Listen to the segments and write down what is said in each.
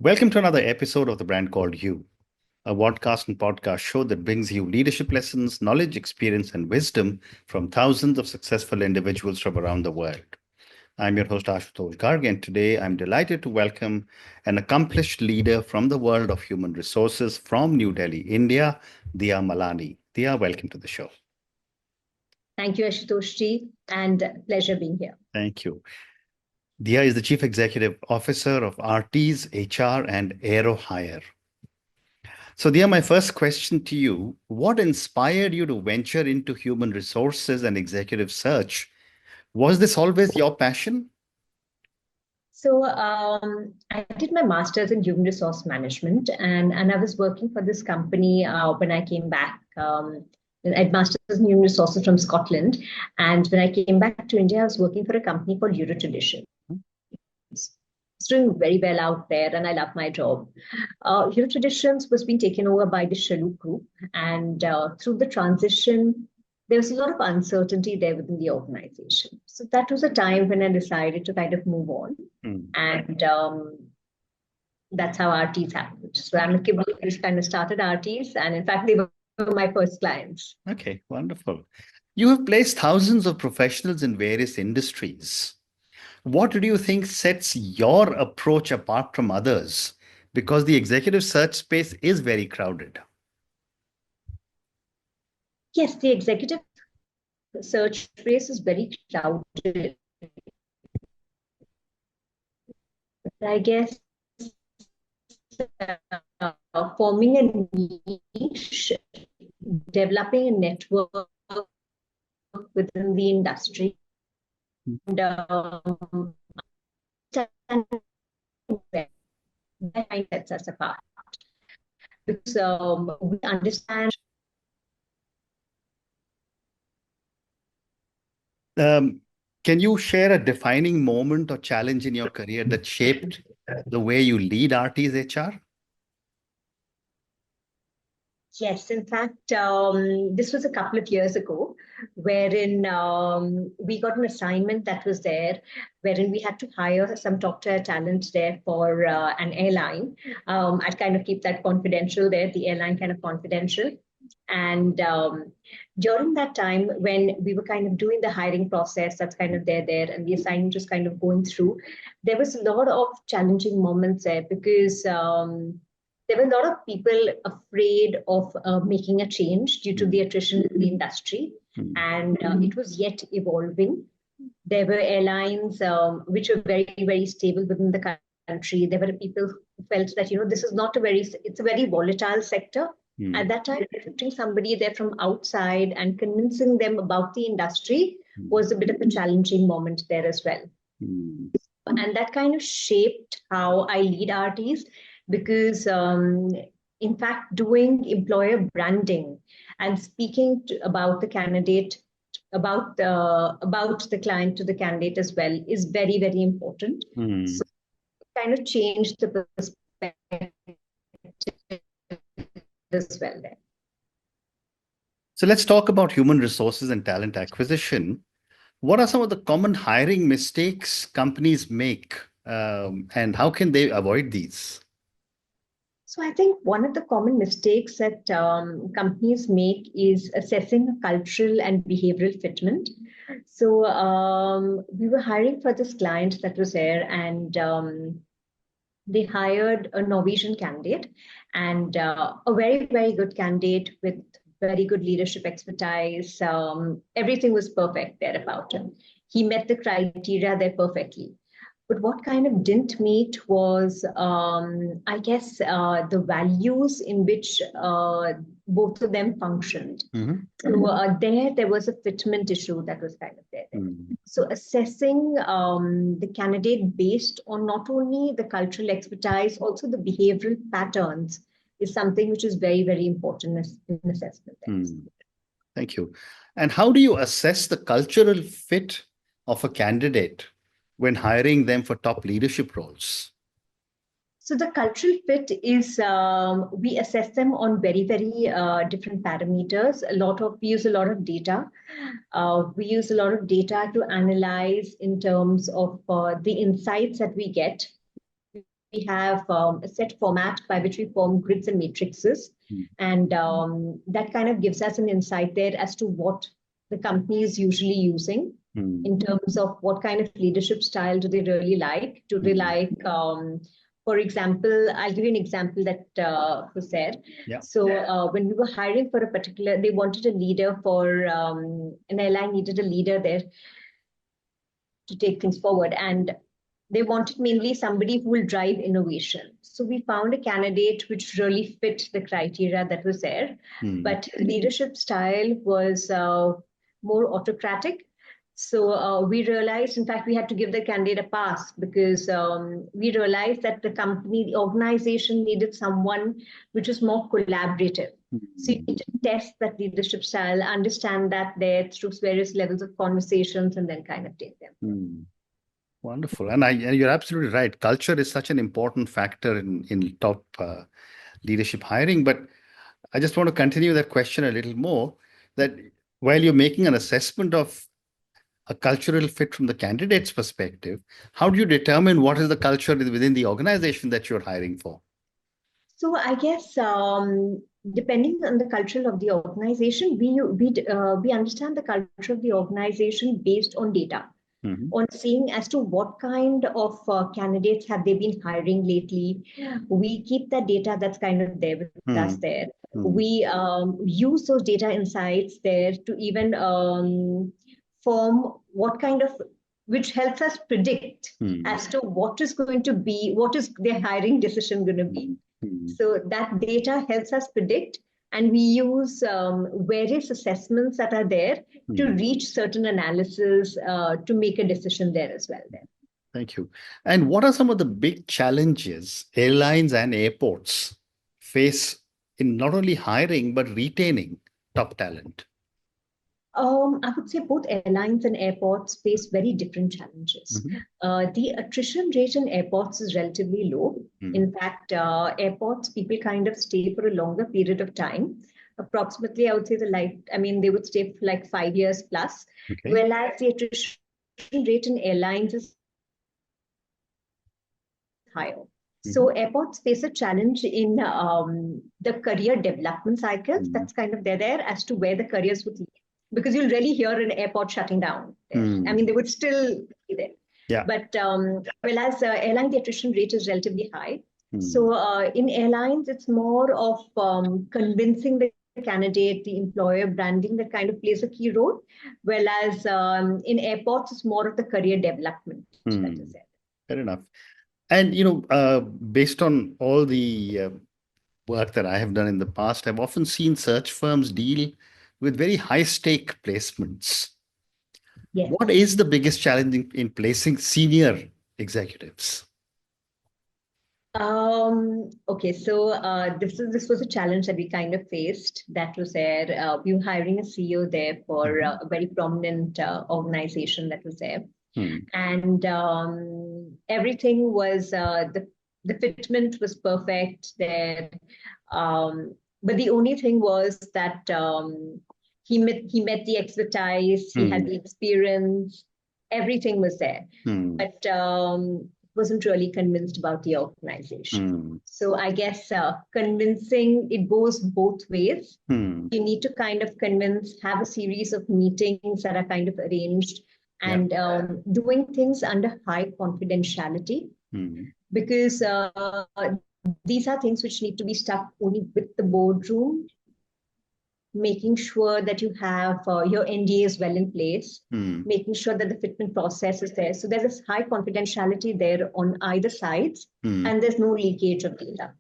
Welcome to another episode of The Brand Called You, a podcast and podcast show that brings you leadership lessons, knowledge, experience, and wisdom from thousands of successful individuals from around the world. I'm your host, Ashutosh Garg, and today I'm delighted to welcome an accomplished leader from the world of human resources from New Delhi, India, Diya Malani. Diya, welcome to the show. Thank you, Ashutosh, and pleasure being here. Thank you. Diya is the Chief Executive Officer of Arteez HR and AeroHyre. So, Diya, my first question to you, what inspired you to venture into human resources and executive search? Was this always your passion? So I did my master's in human resource management, and I was working for this company when I came back. I had master's in human resources from Scotland, and when I came back to India, I was working for a company called Tradition. It's doing very well out there, and I love my job. Traditions was being taken over by the Shaluk Group, and through the transition, there was a lot of uncertainty there within the organization. So that was a time when I decided to kind of move on, and that's how Arteez happened. So amicably, we just kind of started Arteez, and in fact, they were my first clients. Okay, wonderful. You have placed thousands of professionals in various industries. What do you think sets your approach apart from others? Because the executive search space is very crowded. Yes, the executive search space is very crowded. I guess forming a niche, developing a network within the industry, and that sets us apart because we understand. Can you share a defining moment or challenge in your career that shaped the way you lead Arteez HR? Yes, in fact, this was a couple of years ago, wherein we got an assignment that was there, wherein we had to hire some top-tier talent there for an airline. I'd kind of keep that confidential there, the airline kind of confidential. And during that time, when we were kind of doing the hiring process, that's kind of there, and the assignment was kind of going through, there was a lot of challenging moments there because there were a lot of people afraid of making a change due to the attrition in the industry, and it was yet evolving. There were airlines which were very, very stable within the country. There were people who felt that, this is not it's a very volatile sector. At that time, putting somebody there from outside and convincing them about the industry was a bit of a challenging moment there as well. And that kind of shaped how I lead Arteez, because in fact, doing employer branding and speaking about the candidate, about the client to the candidate as well is very, very important. So it kind of changed the perspective as well there. So let's talk about human resources and talent acquisition. What are some of the common hiring mistakes companies make, and how can they avoid these? So I think one of the common mistakes that companies make is assessing cultural and behavioral fitment. So we were hiring for this client that was there, and they hired a Norwegian candidate, and a very, very good candidate with very good leadership expertise. Everything was perfect there about him. He met the criteria there perfectly. But what kind of didn't meet was, I guess, the values in which both of them functioned. So there was a fitment issue that was kind of there. So assessing the candidate based on not only the cultural expertise, also the behavioral patterns is something which is very, very important in assessment. Thank you. And how do you assess the cultural fit of a candidate when hiring them for top leadership roles? So the cultural fit is we assess them on very, very different parameters. We use a lot of data. We use a lot of data to analyze in terms of the insights that we get we have a set format by which we form grids and matrices. And that kind of gives us an insight there as to what the company is usually using in terms of what kind of leadership style do they really like. Do they like, for example, I'll give you an example that was there. Yeah. So when we were hiring for a particular, they wanted a leader for, an airline needed a leader there to take things forward. And they wanted mainly somebody who will drive innovation. So we found a candidate which really fit the criteria that was there. But leadership style was more autocratic. So we realized, in fact, we had to give the candidate a pass because we realized that the company, the organization needed someone which was more collaborative. So you need to test that leadership style, understand that there through various levels of conversations, and then kind of take them. Wonderful. And you're absolutely right. Culture is such an important factor in top leadership hiring. But I just want to continue that question a little more, that while you're making an assessment of a cultural fit from the candidate's perspective, how do you determine what is the culture within the organization that you're hiring for? So I guess depending on the culture of the organization, we understand the culture of the organization based on data. On seeing as to what kind of candidates have they been hiring lately. We keep that data that's kind of there with us there. We use those data insights there to even form what kind of, which helps us predict as to what is going to be, what is their hiring decision going to be. So that data helps us predict. And we use various assessments that are there to reach certain analysis to make a decision there as well. Then. Thank you. And what are some of the big challenges airlines and airports face in not only hiring, but retaining top talent? I would say both airlines and airports face very different challenges. The attrition rate in airports is relatively low. In fact, airports, people kind of stay for a longer period of time. Approximately, I would say they would stay for like 5 years plus. Okay. Whereas the attrition rate in airlines is higher. So airports face a challenge in the career development cycles. That's kind of there as to where the careers would lead. Because you'll really hear an airport shutting down. I mean, they would still be there. Yeah. But whereas airline, the attrition rate is relatively high. So in airlines, it's more of convincing the candidate, the employer, branding that kind of plays a key role. Whereas in airports, it's more of the career development that is there. Fair enough. And, based on all the work that I have done in the past, I've often seen search firms deal with very high-stake placements. Yes. What is the biggest challenge in placing senior executives? Okay, so this was a challenge that we kind of faced. That was there. We were hiring a CEO there for a very prominent organization that was there. And everything was, the fitment was perfect there. But the only thing was that he met the expertise, he had the experience, everything was there. But wasn't really convinced about the organization. So I guess convincing, it goes both ways. You need to kind of convince, have a series of meetings that are kind of arranged, and doing things under high confidentiality. Because these are things which need to be stuck only with the boardroom, making sure that you have your NDAs well in place, making sure that the fitment process is there. So there's a high confidentiality there on either sides, and there's no leakage of data.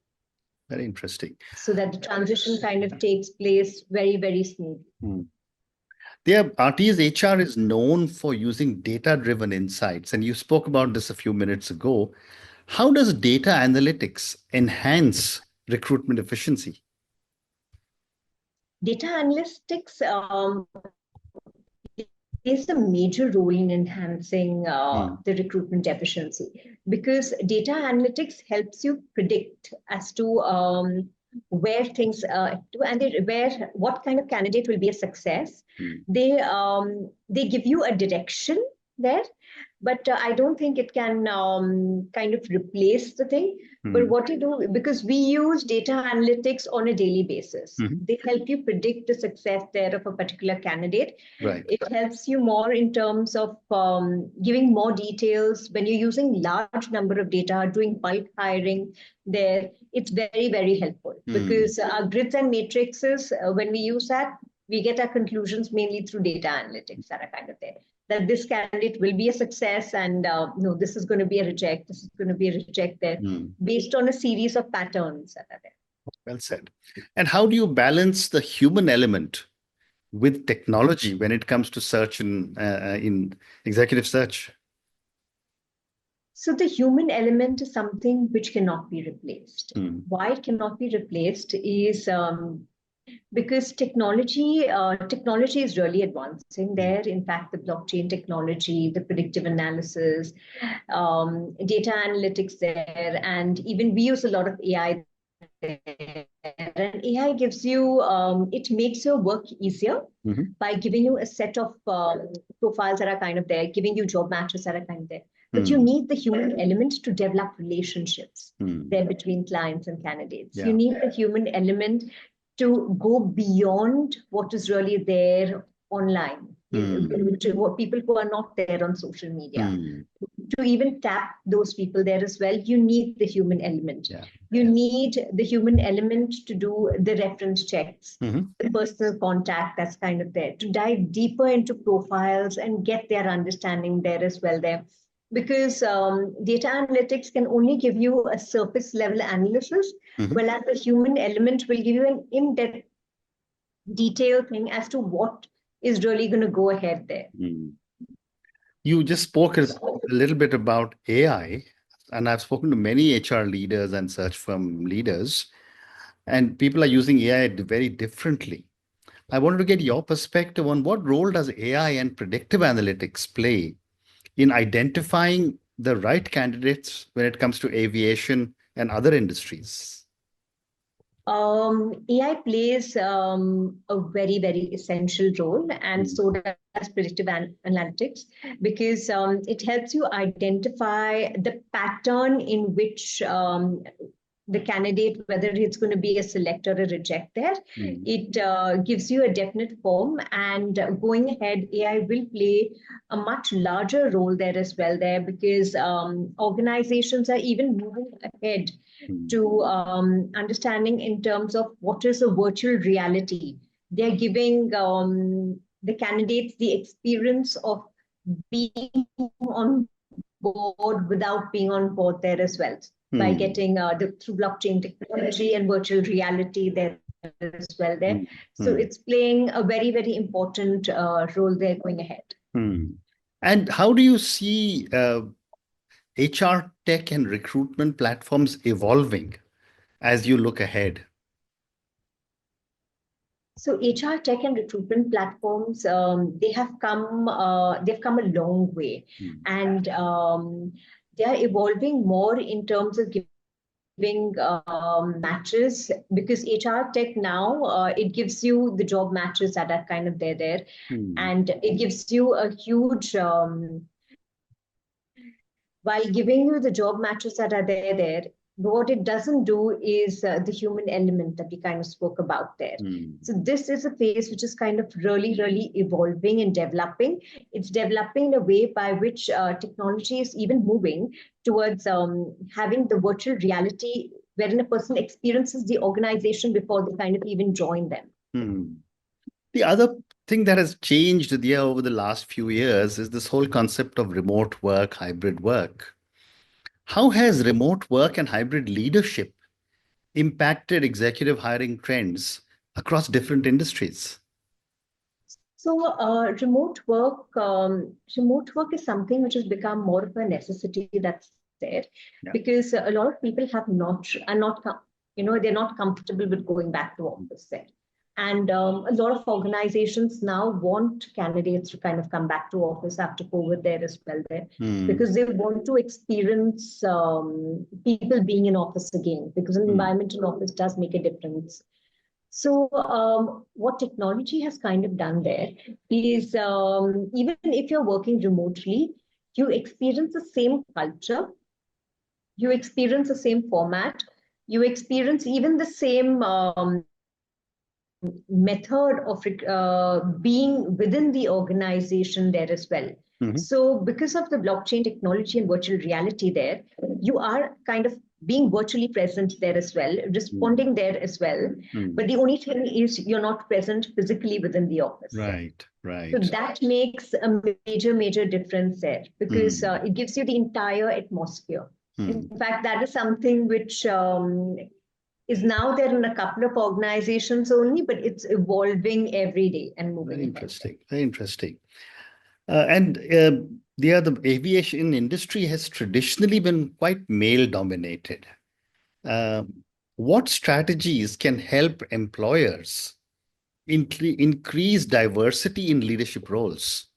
Very interesting. So that the transition kind of takes place very, very smoothly. Arteez HR is known for using data-driven insights, and you spoke about this a few minutes ago. How does data analytics enhance recruitment efficiency? Data analytics plays a major role in enhancing the recruitment efficiency, because data analytics helps you predict as to where things what kind of candidate will be a success. They give you a direction there, but I don't think it can kind of replace the thing. But what you do, because we use data analytics on a daily basis, Mhm. they help you predict the success there of a particular candidate. Right. It helps you more in terms of giving more details when you're using large number of data, doing bulk hiring there. It's very, very helpful because our grids and matrices, when we use that, we get our conclusions mainly through data analytics that are kind of there, that this candidate will be a success and no, this is going to be a reject, this is going to be a reject there, based on a series of patterns that are there. Well said. And how do you balance the human element with technology when it comes to search and in executive search? So the human element is something which cannot be replaced. Mm. Why it cannot be replaced is because technology is really advancing there. In fact, the blockchain technology, the predictive analysis, data analytics there, and even we use a lot of AI there. And AI gives you, it makes your work easier by giving you a set of profiles that are kind of there, giving you job matches that are kind of there. But you need the human element to develop relationships there between clients and candidates. Yeah. You need the human element to go beyond what is really there online, to what people who are not there on social media. To even tap those people there as well, you need the human element. Yeah. You need the human element to do the reference checks, the personal contact that's kind of there, to dive deeper into profiles and get their understanding there as well there. Because data analytics can only give you a surface level analysis, whereas the human element will give you an in-depth detailed thing as to what is really going to go ahead there. You just spoke a little bit about AI, and I've spoken to many HR leaders and search firm leaders, and people are using AI very differently. I wanted to get your perspective on what role does AI and predictive analytics play in identifying the right candidates when it comes to aviation and other industries? AI plays a very, very essential role, and so does predictive analytics, because it helps you identify the pattern in which the candidate, whether it's going to be a select or a reject there. It gives you a definite form, and going ahead, AI will play a much larger role there as well there, because organizations are even moving ahead to understanding in terms of what is a virtual reality. They're giving the candidates the experience of being on board without being on board there as well, by getting through blockchain technology and virtual reality there as well there. So it's playing a very, very important role there going ahead. And how do you see HR tech and recruitment platforms evolving as you look ahead? So HR tech and recruitment platforms, they've come a long way, and they are evolving more in terms of giving matches, because HR tech now it gives you the job matches that are kind of there, and it gives you a huge while giving you the job matches that are there, what it doesn't do is the human element that we kind of spoke about there. So this is a phase which is kind of really, really evolving and developing. It's developing in a way by which technology is even moving towards having the virtual reality wherein a person experiences the organization before they kind of even join them. The other thing that has changed, Diya, over the last few years is this whole concept of remote work, hybrid work. How has remote work and hybrid leadership impacted executive hiring trends across different industries? So remote work is something which has become more of a necessity that's there, because a lot of people are not they're not comfortable with going back to office there. And a lot of organizations now want candidates to kind of come back to office after COVID there as well there, because they want to experience people being in office again, because an environment in office does make a difference. So what technology has kind of done there is even if you're working remotely, you experience the same culture, you experience the same format, you experience even the same method of being within the organization there as well. Mhm. So because of the blockchain technology and virtual reality there, you are kind of being virtually present there as well, responding there as well. But the only thing is you're not present physically within the office. Right, So right. that makes a major difference there because it gives you the entire atmosphere. In fact, that is something which is now there in a couple of organizations only, but it's evolving every day and moving Very ahead. interesting. Very interesting. The aviation industry has traditionally been quite male dominated. What strategies can help employers increase diversity in leadership roles?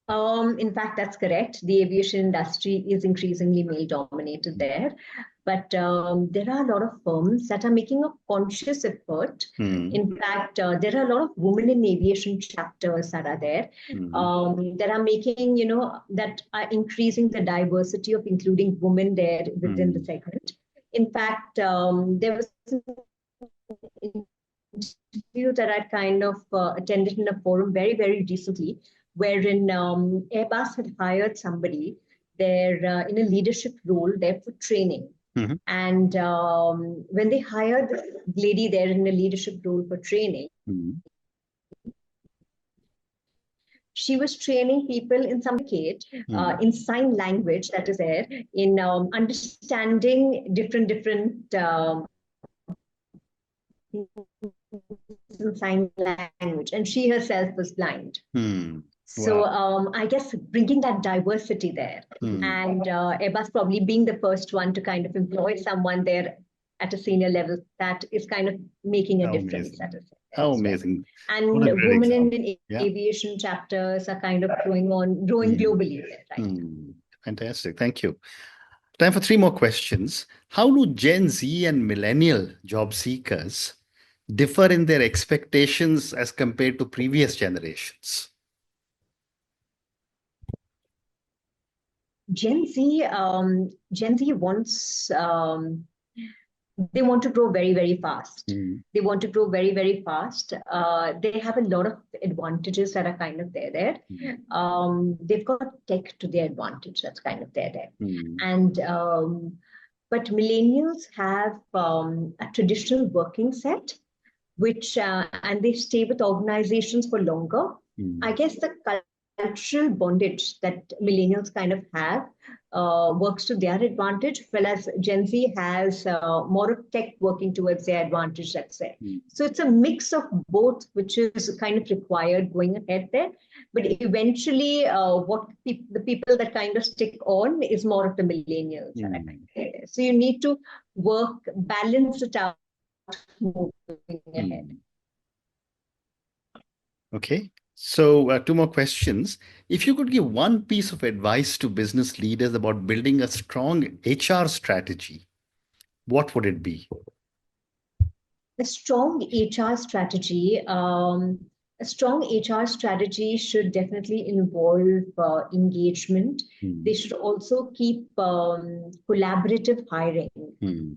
In fact, that's correct. The aviation industry is increasingly male dominated there. But there are a lot of firms that are making a conscious effort. In fact, there are a lot of women in aviation chapters that are there that are making, that are increasing the diversity of including women there within the segment. In fact, there was an interview that I kind of attended in a forum very recently, wherein Airbus had hired somebody there in a leadership role there for training. And when they hired this lady there in a leadership role for training, she was training people in some kit, in sign language that is there, in understanding different sign language, and she herself was blind. So I guess bringing that diversity there, and Airbus probably being the first one to kind of employ someone there at a senior level, that is kind of making a difference. That is How amazing. And women in aviation chapters are kind of growing globally there, right? Fantastic. Thank you. Time for 3 more questions. How do Gen Z and millennial job seekers differ in their expectations as compared to previous generations? Gen Z wants they want to grow very fast. They want to grow very fast. They have a lot of advantages that are kind of there. They've got tech to their advantage that's kind of there. And but millennials have a traditional working set, which and they stay with organizations for longer. I guess the cultural bondage that millennials kind of have works to their advantage, whereas Gen Z has more of tech working towards their advantage, let's say. So it's a mix of both, which is kind of required going ahead there. But eventually, the people that kind of stick on is more of the millennials. So you need to balance it out moving ahead. Okay. So 2 more questions. If you could give one piece of advice to business leaders about building a strong HR strategy, what would it be? A strong HR strategy. A strong HR strategy should definitely involve engagement. They should also keep collaborative hiring.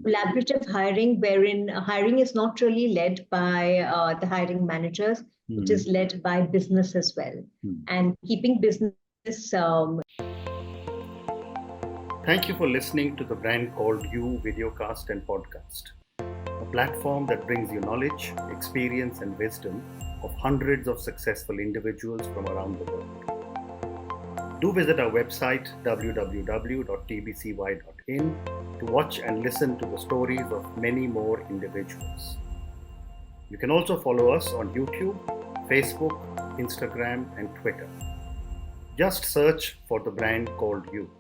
Collaborative hiring, wherein hiring is not really led by the hiring managers, it is led by business as well. And keeping business. Thank you for listening to the Brand Called You videocast and podcast, a platform that brings you knowledge, experience, and wisdom of hundreds of successful individuals from around the world. Do visit our website www.tbcy.in to watch and listen to the stories of many more individuals. You can also follow us on YouTube, Facebook, Instagram, and Twitter. Just search for the Brand Called You.